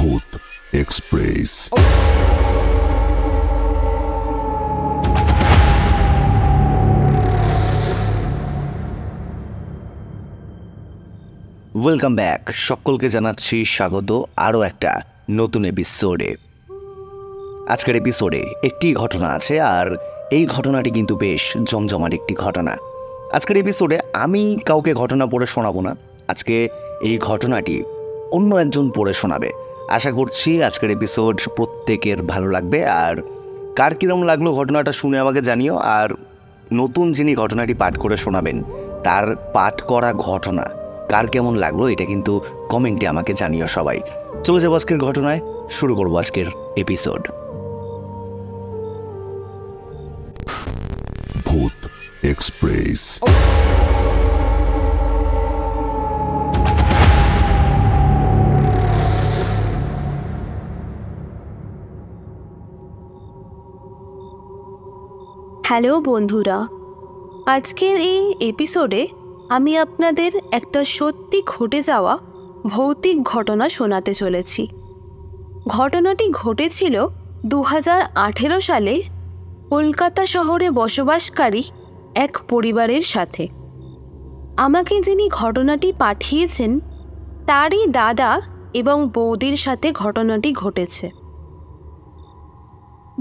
ভূত express. Welcome back, সকলকে জানাচ্ছি স্বাগত আরও একটা নতুন এপিসোডে। আজকের এপিসোডে একটি ঘটনা আছে, আর এই ঘটনাটি কিন্তু বেশ জমজমাট একটি ঘটনা। আজকের এপিসোডে আমি কাউকে ঘটনা পড়ে শোনাবো না, আজকে এই ঘটনাটি অন্য একজন পড়ে শোনাবে। আশা করছি আজকের এপিসোড প্রত্যেকের ভালো লাগবে। আর কার কীরকম লাগলো ঘটনাটা শুনে আমাকে জানিও। আর নতুন যিনি ঘটনাটি পাঠ করে শোনাবেন তার পাঠ করা ঘটনা কার কেমন লাগলো এটা কিন্তু কমেন্টে আমাকে জানিও সবাই। চলে যাবো আজকের ঘটনায়, শুরু করবো আজকের এপিসোড। ভূত এক্সপ্রেস। হ্যালো বন্ধুরা, আজকের এই এপিসোডে আমি আপনাদের একটা সত্যি ঘটে যাওয়া ভৌতিক ঘটনা শোনাতে চলেছি। ঘটনাটি ঘটেছিল 2018 সালে কলকাতা শহরে বসবাসকারী এক পরিবারের সাথে। আমাকে যিনি ঘটনাটি পাঠিয়েছেন তারই দাদা এবং বৌদির সাথে ঘটনাটি ঘটেছে।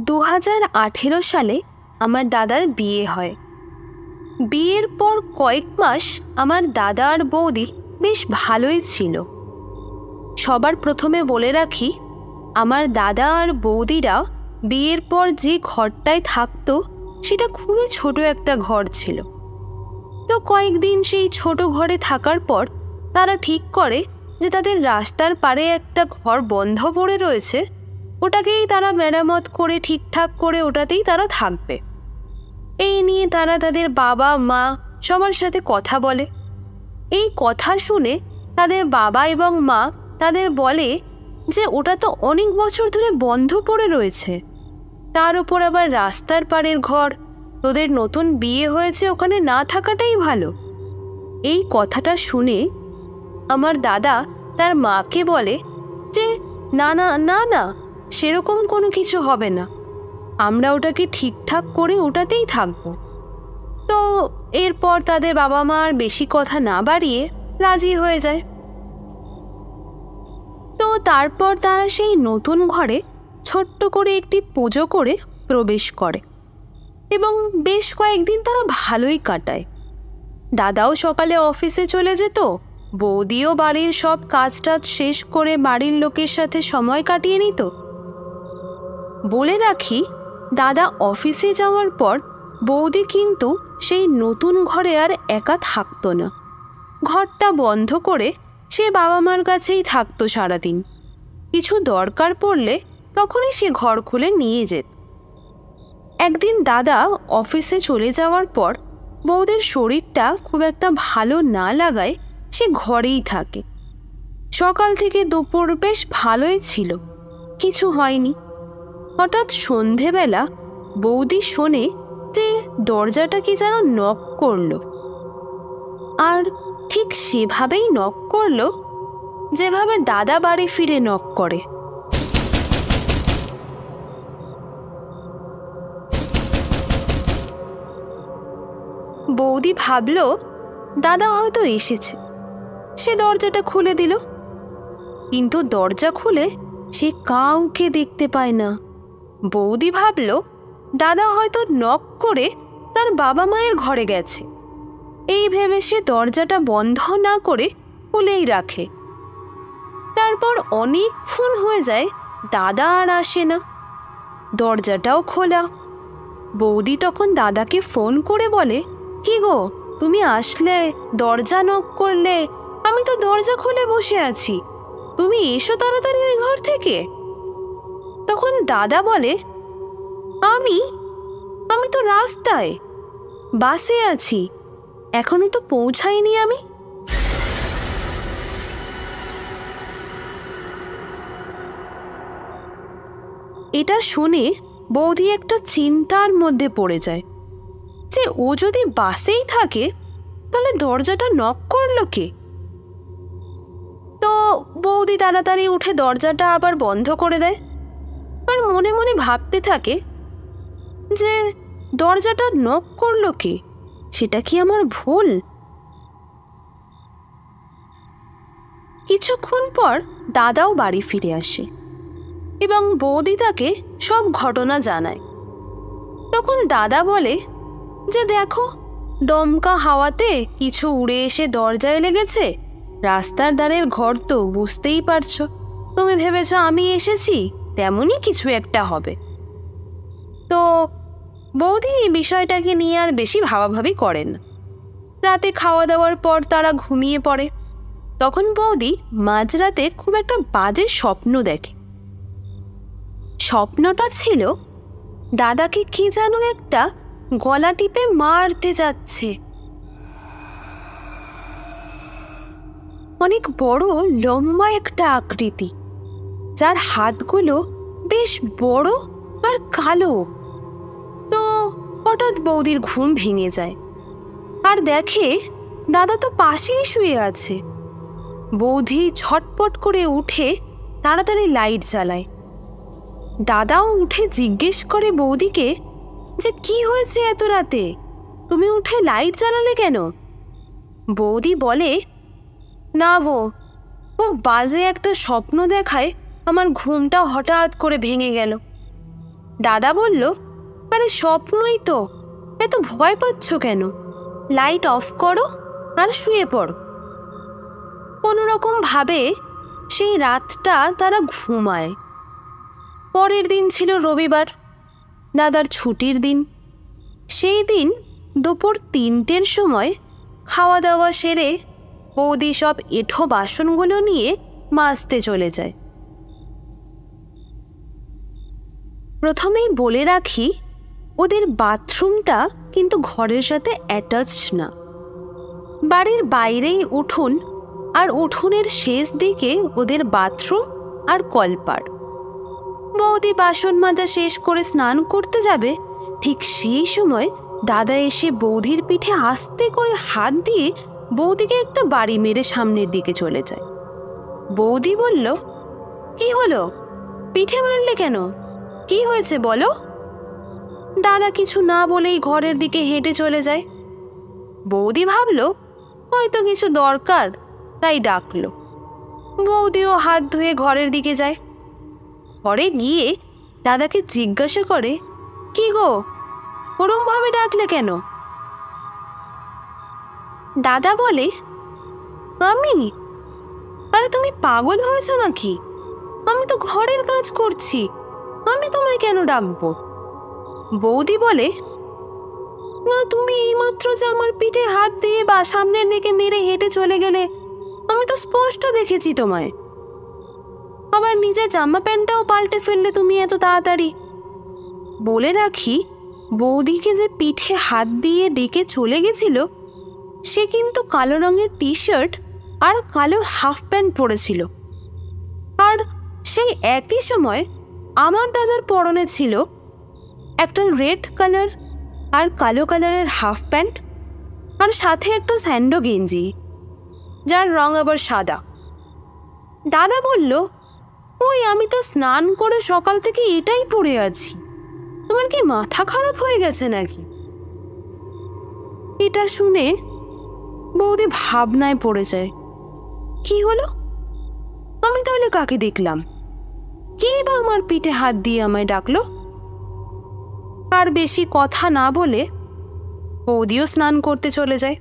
2018 সালে আমার দাদার বিয়ে হয়। বিয়ের পর কয়েক মাস আমার দাদা আর বৌদি বেশ ভালোই ছিল। সবার প্রথমে বলে রাখি, আমার দাদা আর বৌদিরা বিয়ের পর যে ঘরটায় থাকতো সেটা খুবই ছোট একটা ঘর ছিল। তো কয়েকদিন সেই ছোট ঘরে থাকার পর তারা ঠিক করে যে তাদের রাস্তার পাড়ে একটা ঘর বন্ধ পড়ে রয়েছে, ওটাকেই তারা মেরামত করে ঠিকঠাক করে ওটাতেই তারা থাকবে। এই নিয়ে তারা তাদের বাবা মা সবার সাথে কথা বলে। এই কথা শুনে তাদের বাবা এবং মা তাদের বলে যে ওটা তো অনেক বছর ধরে বন্ধ পড়ে রয়েছে, তার উপর আবার রাস্তার পাড়ের ঘর, তোদের নতুন বিয়ে হয়েছে, ওখানে না থাকাটাই ভালো। এই কথাটা শুনে আমার দাদা তার মাকে বলে যে না না না না, সেরকম কোনো কিছু হবে না, আমরা ওটাকে ঠিকঠাক করে ওটাতেই থাকবো। তো এরপর তাদের বাবা মা আর বেশি কথা না বাড়িয়ে রাজি হয়ে যায়। তো তারপর তারা সেই নতুন ঘরে ছোট্ট করে একটি পুজো করে প্রবেশ করে এবং বেশ কয়েকদিন তারা ভালোই কাটায়। দাদাও সকালে অফিসে চলে যেত, বৌদিও বাড়ির সব কাজ টাজ শেষ করে বাড়ির লোকের সাথে সময় কাটিয়ে নিত। বলে রাখি, দাদা অফিসে যাওয়ার পর বৌদি কিন্তু সেই নতুন ঘরে আর একা থাকতো না। ঘরটা বন্ধ করে সে বাবা মার কাছেই থাকতো সারাদিন। কিছু দরকার পড়লে তখনই সে ঘর খুলে নিয়ে যেত। একদিন দাদা অফিসে চলে যাওয়ার পর বৌদির শরীরটা খুব একটা ভালো না লাগায় সে ঘরেই থাকে। সকাল থেকে দুপুর বেশ ভালোই ছিল, কিছু হয়নি। হঠাৎ সন্ধেবেলা বৌদি শোনে যে দরজাটা কি যেন নক করলো, আর ঠিক সেভাবেই নক করলো যেভাবে দাদা বাড়ি ফিরে নক করে। বৌদি ভাবলো দাদা হয়তো এসেছে, সে দরজাটা খুলে দিল। কিন্তু দরজা খুলে সে কাউকে দেখতে পায় না। বৌদি ভাবলো দাদা হয়তো নক করে তার বাবা মায়ের ঘরে গেছে। এই ভেবে সে দরজাটা বন্ধ না করে খুলেই রাখে। তারপর অনেকক্ষণ হয়ে যায়, দাদা আর আসে না, দরজাটাও খোলা। বৌদি তখন দাদাকে ফোন করে বলে, কি গো, তুমি আসলে, দরজা নক করলে, আমি তো দরজা খুলে বসে আছি, তুমি এসো তাড়াতাড়ি ওই ঘর থেকে। তখন দাদা বলে, আমি তো রাস্তায় বাসে আছি, এখনো তো পৌঁছাইনি আমি। এটা শুনে বৌদি একটা চিন্তার মধ্যে পড়ে যায় যে ও যদি বাসেই থাকে তাহলে দরজাটা নক করলো কে। তো বৌদি বৌদি তাড়াতাড়ি উঠে দরজাটা আবার বন্ধ করে দেয়, আর মনে মনে ভাবতে থাকে যে দরজাটা নক করলো কে, সেটা কি আমার ভুল? কিছুক্ষণ পর দাদাও বাড়ি ফিরে আসে এবং বৌদি তাকে সব ঘটনা জানায়। তখন দাদা বলে যে দেখো, দমকা হাওয়াতে কিছু উড়ে এসে দরজায় লেগেছে। রাস্তার ধারের ঘর তো, বুঝতেই পারছো। তুমি ভেবেছ আমি এসেছি, তেমনই কিছু একটা হবে। তো বৌদি এই বিষয়টাকে নিয়ে আর বেশি ভাবাভাবি করেন না। রাতে খাওয়া দাওয়ার পর তারা ঘুমিয়ে পড়ে। তখন বৌদি মাঝরাতে খুব একটা বাজে স্বপ্ন দেখে। স্বপ্নটা ছিল দাদাকে কি যেন একটা গলা টিপে মারতে যাচ্ছে। অনেক বড় লম্বা একটা আকৃতি, যার হাতগুলো বেশ বড় আর কালো। তো হঠাৎ বৌদির ঘুম ভেঙে যায় আর দেখে দাদা তো পাশেই শুয়ে আছে। বৌদি ঝটপট করে উঠে তাড়াতাড়ি লাইট জ্বালায়। দাদাও উঠে জিজ্ঞেস করে বৌদিকে যে কি হয়েছে এত রাতে, তুমি উঠে লাইট জ্বালালে কেন? বৌদি বলে, না বউ, খুব বাজে একটা স্বপ্ন দেখায় আমার ঘুমটা হঠাৎ করে ভেঙে গেল। দাদা বলল, আরে স্বপ্নই তো, এত ভয় পাচ্ছ কেন? লাইট অফ করো আর শুয়ে পড়ো। কোনোরকম ভাবে সেই রাতটা তারা ঘুমায়। পরের দিন ছিল রবিবার, দাদার ছুটির দিন। সেই দিন দুপুর 3টের সময় খাওয়া দাওয়া সেরে বৌদি সব এঁঠো বাসনগুলো নিয়ে মাজতে চলে যায়। প্রথমেই বলে রাখি, ওদের বাথরুমটা কিন্তু ঘরের সাথে অ্যাটাচড না। বাড়ির বাইরেই উঠোন, আর উঠোনের শেষ দিকে ওদের বাথরুম আর কলপাড়। বৌদি বাসন মাজা শেষ করে স্নান করতে যাবে, ঠিক সেই সময় দাদা এসে বৌদির পিঠে আস্তে করে হাত দিয়ে বৌদিকে একটা বাড়ি মেরে সামনের দিকে চলে যায়। বৌদি বলল, কি হলো, পিঠে মারলে কেন? কি হয়েছে বলো? দাদা কিছু না বলেই ঘরের দিকে হেঁটে চলে যায়। বৌদি ভাবলো হয়তো কিছু দরকার, তাই ডাকলো। বৌদিও হাত ধুয়ে ঘরের দিকে যায়। ঘরে গিয়ে দাদাকে জিজ্ঞাসা করে, কি গো, ওরম ভাবে ডাকলে কেন? দাদা বলে, আমি? আরে তুমি পাগল হয়েছ নাকি? আমি তো ঘরের কাজ করছি, আমি তোমায় কেন ডাকবো? বৌদি বলে, না, তুমি এইমাত্র যে আমার পিঠে হাত দিয়ে বা সামনের দিকে মেরে হেঁটে চলে গেলে, আমি তো স্পষ্ট দেখেছি তোমায়। আবার নিজের জামা প্যান্টটাও পাল্টে ফেললে তুমি এত তাড়াতাড়ি। বলে রাখি, বৌদিকে যে পিঠে হাত দিয়ে ডেকে চলে গেছিল, সে কিন্তু কালো রঙের টি-শার্ট আর কালো হাফ প্যান্ট পরেছিল। আর সেই একই সময় আমার দাদার পরনে ছিল একটা রেড কালার আর কালো কালারের হাফ প্যান্ট, আর সাথে একটা স্যান্ডো গেঞ্জি, যার রং আবার সাদা। দাদা বলল, ওই আমি তো স্নান করে সকাল থেকে এটাই পরে আছি, তোমার কি মাথা খারাপ হয়ে গেছে নাকি? এটা শুনে বৌদি ভাবনায় পড়ে যায়। কি হলো, আমি তাহলে কাকে দেখলাম? কে বা আমার পিঠে হাত দিয়ে আমায় ডাকলো? আর বেশি কথা না বলে বৌদিও স্নান করতে চলে যায়।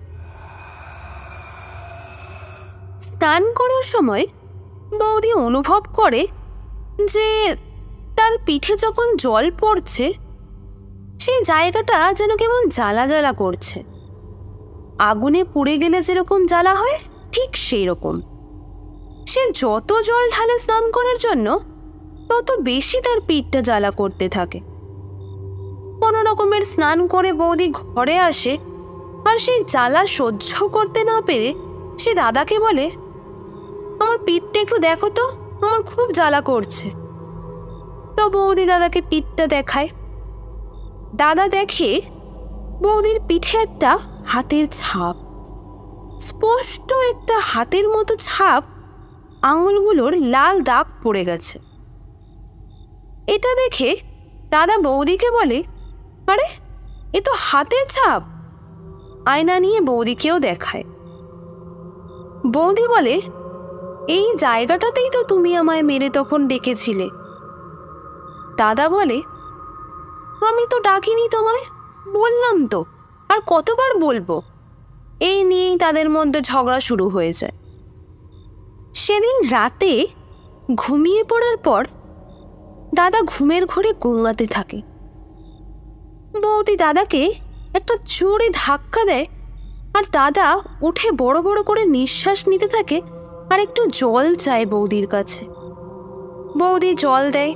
স্নান করার সময় বৌদি অনুভব করে যে তার পিঠে যখন জল পড়ছে, সেই জায়গাটা যেন কেমন জ্বালা জ্বালা করছে। আগুনে পুড়ে গেলে যেরকম জ্বালা হয়, ঠিক সেই রকম। সে যত জল ঢালে স্নান করার জন্য, তত বেশি তার পিঠটা জ্বালা করতে থাকে। কোনো রকমের স্নান করে বৌদি ঘরে আসে, আর সেই জ্বালা সহ্য করতে না পেরে সে দাদাকে বলে, আমার পিঠটা একটু দেখো তো, আমার খুব জ্বালা করছে। তো বৌদি দাদাকে পিঠটা দেখায়। দাদা দেখে বৌদির পিঠে একটা হাতের ছাপ, স্পষ্ট একটা হাতের মতো ছাপ আঙুলগুলোর লাল দাগ পড়ে গেছে। এটা দেখে দাদা বৌদিকে বলে, আরে এ তো হাতের ছাপ। আয়না নিয়ে বৌদিকেও দেখায়। বৌদি বলে, এই জায়গাটাতেই তো তুমি আমায় মেরে তখন ডেকেছিলে। দাদা বলে, আমি তো ডাকিনি তোমায়, বললাম তো, আর কতবার বলবো। এই নিয়েই তাদের মধ্যে ঝগড়া শুরু হয়ে যায়। সেদিন রাতে ঘুমিয়ে পড়ার পর দাদা ঘুমের ঘোরে গোঙাতে থাকে। বৌদি দাদাকে একটা জোরে ধাক্কা দেয়, আর দাদা উঠে বড় বড় করে নিঃশ্বাস নিতে থাকে আর একটু জল চায় বৌদির কাছে। বৌদি জল দেয়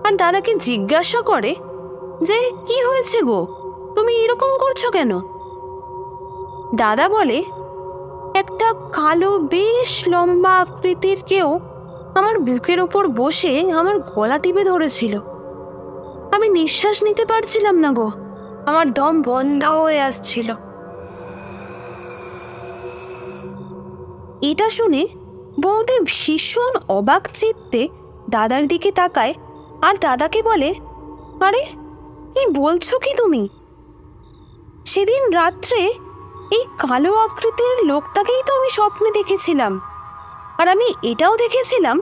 আর দাদাকে জিজ্ঞাসা করে যে, কি হয়েছে গো, তুমি এরকম করছো কেন? দাদা বলে, একটা কালো বেশ লম্বা আকৃতির কেউ আমার বুকের ওপর বসে আমার গলা টিপে ধরেছিল। আমি নিঃশ্বাস নিতে পারছিলাম না গো, আমার দম বন্ধ হয়ে আসছিল। এটা শুনে বৌদি ভীষণ অবাক চিত্তে দাদার দিকে তাকায় আর দাদাকে বলে, আরে কি বলছো কি তুমি? সেদিন রাত্রে এই কালো আকৃতির লোকটাকেই তো আমি স্বপ্নে দেখেছিলাম, আর আমি এটাও দেখেছিলাম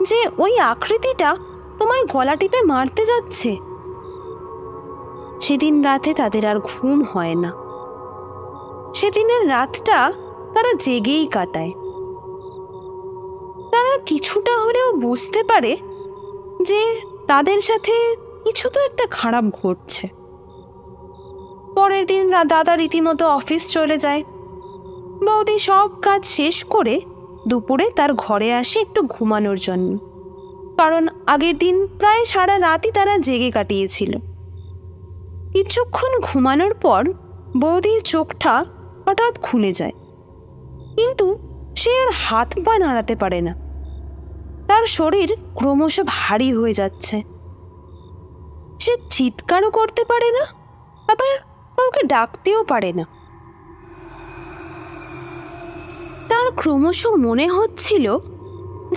যে ওই আকৃতিটা তোমায় গলা টিপে মারতে যাচ্ছে। সেদিন রাতে তাদের আর ঘুম হয় না। সেদিনের রাতটা তারা জেগেই কাটায়। তারা কিছুটা হলেও বুঝতে পারে যে তাদের সাথে কিছু তো একটা খারাপ ঘটছে। পরের দিন দাদা রীতিমতো অফিস চলে যায়। বৌদি সব কাজ শেষ করে দুপুরে তার ঘরে আসে একটু ঘুমানোর জন্য, কারণ আগের দিন প্রায় সারা রাতই তারা জেগে কাটিয়েছিল। কিছুক্ষণ ঘুমানোর পর বৌদির চোখটা হঠাৎ খুলে যায়, কিন্তু সে আর হাত পা নাড়াতে পারে না। তার শরীর ক্রমশ ভারী হয়ে যাচ্ছে। সে চিৎকারও করতে পারে না, আবার কাউকে ডাকতেও পারে না। তার ক্রমশ মনে হচ্ছিল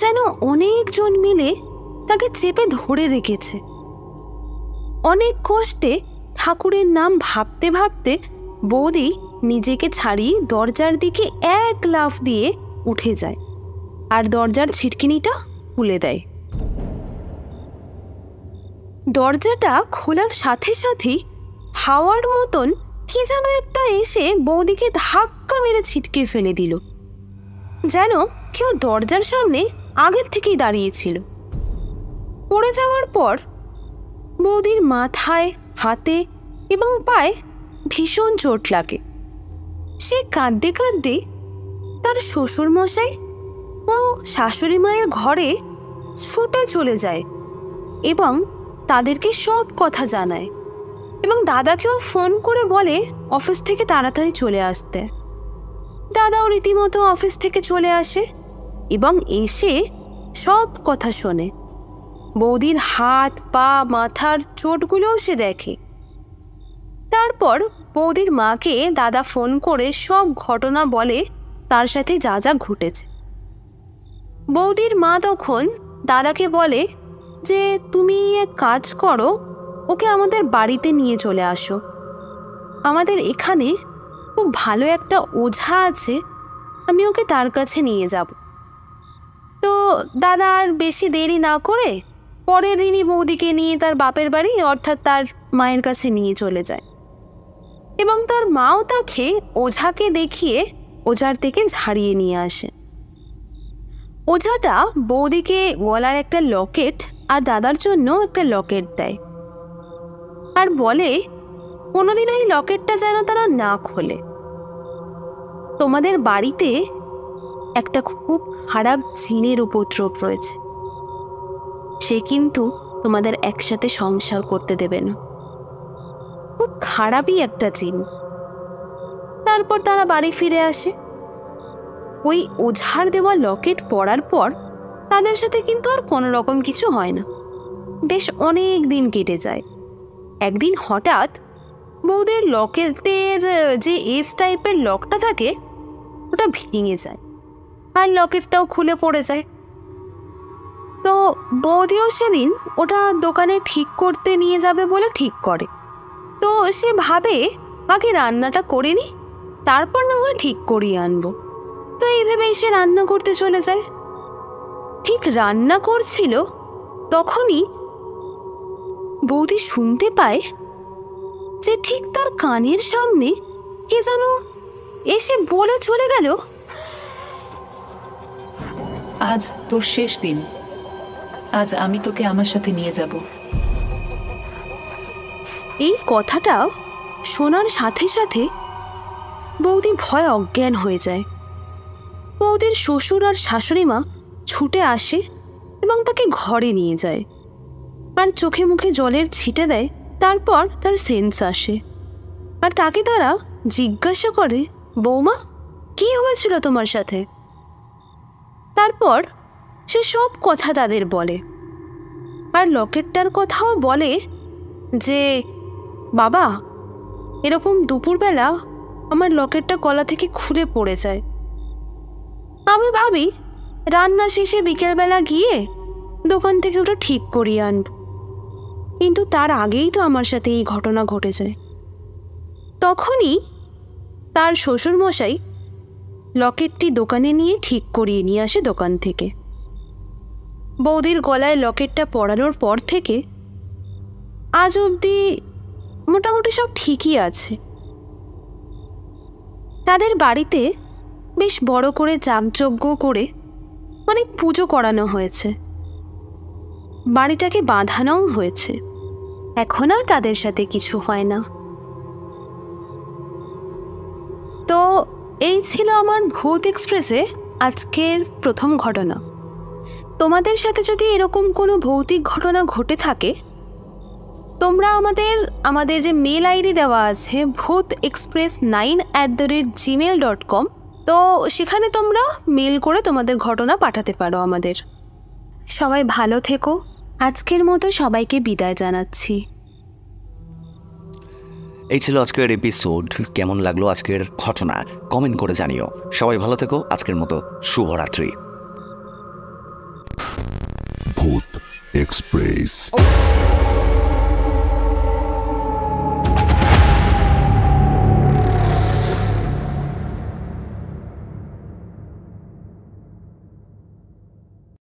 যেন অনেকজন মিলে তাকে চেপে ধরে রেখেছে। অনেক কষ্টে ঠাকুরের নাম ভাবতে ভাবতে বৌদি নিজেকে ছাড়িয়ে দরজার দিকে এক লাফ দিয়ে উঠে যায় আর দরজার ছিটকিনিটা খুলে দেয়। দরজাটা খোলার সাথে সাথেই হাওয়ার মতন কি যেন একটা এসে বৌদিকে ধাক্কা মেরে ছিটকে ফেলে দিল, যেন কেউ দরজার সামনে আগের থেকেই দাঁড়িয়েছিল। পড়ে যাওয়ার পর বৌদির মাথায়, হাতে এবং পায়ে ভীষণ চোট লাগে। সে কাঁদতে কাঁদতে তার শ্বশুরমশাই ও শাশুড়ি মায়ের ঘরে ছুটে চলে যায় এবং তাদেরকে সব কথা জানায়, এবং দাদাকেও ফোন করে বলে অফিস থেকে তাড়াতাড়ি চলে আসতে। দাদাও রীতিমতো অফিস থেকে চলে আসে এবং এসে সব কথা শোনে। বৌদির হাত, পা, মাথার চোটগুলোও সে দেখে। তারপর বৌদির মাকে দাদা ফোন করে সব ঘটনা বলে, তার সাথে যা যা ঘটেছে। বৌদির মা তখন দাদাকে বলে যে, তুমি এক কাজ করো, ওকে আমাদের বাড়িতে নিয়ে চলে আসো। আমাদের এখানে খুব ভালো একটা ওঝা আছে, আমি ওকে তার কাছে নিয়ে যাব। তো দাদা আর বেশি দেরি না করে পরের দিনই বৌদিকে নিয়ে তার বাপের বাড়ি অর্থাৎ তার মায়ের কাছে নিয়ে চলে যায়, এবং তার মাও তাকে ওঝাকে দেখিয়ে ওঝার থেকে ঝাড়িয়ে নিয়ে আসে। ওঝাটা বৌদিকে গলার একটা লকেট আর দাদার জন্য একটা লকেট দেয়, আর বলে কোনোদিন এই লকেটটা যেন তারা না খোলে। তোমাদের বাড়িতে একটা খুব খারাপ জিনের উপদ্রব রয়েছে, সে কিন্তু তোমাদের একসাথে সংসার করতে দেবে না, খুব খারাপই একটা জিন। তারপর তারা বাড়ি ফিরে আসে। ওই ওঝার দেওয়া লকেট পরার পর তাদের সাথে কিন্তু আর কোনো রকম কিছু হয় না। বেশ অনেক দিন কেটে যায়। একদিন হঠাৎ বৌদের লকেটের যে এস টাইপের লকটা থাকে ওটা ভেঙে যায়, আর লকেটটাও খুলে পড়ে যায়। বৌদিও সেদিন ওটা দোকানে ঠিক করতে নিয়ে যাবে বলে ঠিক করে। তো সে ভাবে আগে রান্নাটা করে নি, তারপর না হয় ঠিক করিয়ে আনবো। তো এই ভেবেই সে রান্না করতে চলে যায়। ঠিক রান্না করছিল তখনই বৌদি শুনতে পায় যে ঠিক তার কানের সামনে কে যেন এসে বলে চলে গেল, আজ তোর শেষ দিন, আজ আমি তোকে আমার সাথে নিয়ে যাব। এই কথাটা শোনার সাথে সাথে বৌদি ভয় অজ্ঞান হয়ে যায়। বৌদির শ্বশুর আর শাশুড়ি মা ছুটে আসে এবং তাকে ঘরে নিয়ে যায় আর চোখে মুখে জলের ছিটে দেয়। তারপর তার সেন্স আসে আর তাকে তারা জিজ্ঞাসা করে, বৌমা কি হয়েছিল তোমার সাথে? তারপর সে সব কথা তাদের বলে আর লকেটটার কথাও বলে যে, বাবা এরকম দুপুরবেলা আমার লকেটটা গলা থেকে খুলে পড়ে যায়। আমি ভাবি রান্না শেষে বিকেলবেলা গিয়ে দোকান থেকে ওটা ঠিক করিয়ে আনব, কিন্তু তার আগেই তো আমার সাথে এই ঘটনা ঘটে যায়। তখনই তার শ্বশুরমশাই লকেটটি দোকানে নিয়ে ঠিক করিয়ে নিয়ে আসে দোকান থেকে। বৌদির গলায় লকেটটা পরানোর পর থেকে আজ অবধি মোটামুটি সব ঠিকই আছে। তাদের বাড়িতে বেশ বড় করে যাগযজ্ঞ করে অনেক পুজো করানো হয়েছে, বাড়িটাকে বাঁধানোও হয়েছে। এখন আর তাদের সাথে কিছু হয় না। তো এই ছিল আমার ভূত এক্সপ্রেসে আজকের প্রথম ঘটনা। তোমাদের সাথে যদি এরকম কোনো ভৌতিক ঘটনা ঘটে থাকে, তোমরা আমাদের যে মেল আইডি দেওয়া আছে bhuteexpress9@gmail.com, তো সেখানে তোমরা মেল করে তোমাদের ঘটনা পাঠাতে পারো আমাদের। সবাই ভালো থেকো। আজকের মতো সবাইকে বিদায় জানাচ্ছি। এই ছিল আজকের এপিসোড। কেমন লাগলো আজকের ঘটনা কমেন্ট করে জানিও। সবাই ভালো থেকো। আজকের মতো শুভরাত্রি। Bhoot Express.